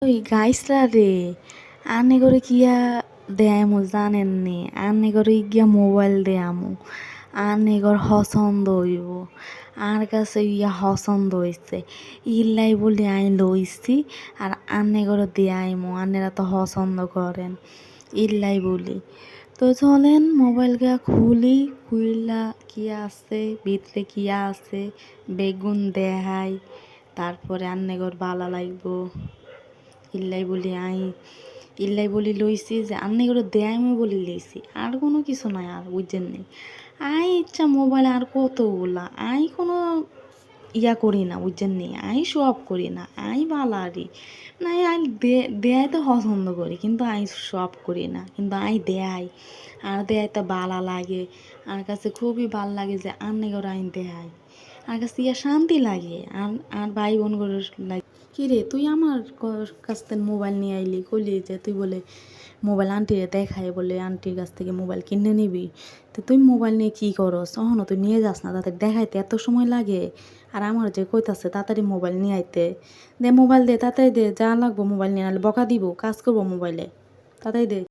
ওই গাইসরা রে আনে করে কিয়া দেয়ামু জানেননি আনে করে গিয়া মোবাইল দেয়ামু আনে ঘর পছন্দ হইব আর কাছে ইয়া পছন্দ হইছে ইল্লাই বলি আই লইছি আর আনে করে দেয়াইমু আনেরা তো পছন্দ করেন ইল্লাই বলি তো চলেন মোবাইল গা খুলি খুইলা কি আছে ভিতরে কি আছে বেগুন দেখাই তারপরে আন্নে ঘর ভালো লাগবো ইল্লাই বলি লইছি যে আন্নে করে দেয়াইমু বলি লইছি আর কোনো কিছু নাই আর বুঝছেন নেই ইচ্ছা মোবাইল আর কতগুলা কোনো ইয়া করি না বুঝছেন নি শো অফ করি না বালারি না দেয়াই তো পছন্দ করি কিন্তু শো অফ করি না কিন্তু দেয়াই আর দেয়াই তো বালা লাগে আর কাছে খুবই ভাল লাগে যে আন্নে করে দেয়াই আর কাছে ইয়া শান্তি লাগে আর ভাই বোন করে লাগে কিরে তুই আমার কাছ থেকে মোবাইল নিয়ে আইলি কইলি যে তুই বলে মোবাইল আন্টিরে দেখাই বলে আন্টির কাছ থেকে মোবাইল কিনে নিবি তো তুই মোবাইল নিয়ে কী করস অহনো তুই নিয়ে যাস না তাদের দেখাইতে এত সময় লাগে আর আমার যে কইতাছে তাড়াতাড়ি মোবাইল নিয়ে আইতে দে মোবাইল দে তাড়াতাড়ি দে যা লাগবো মোবাইল নিয়ে নাহলে বকা দিব কাজ করবো মোবাইলে তাড়াতাড়ি দে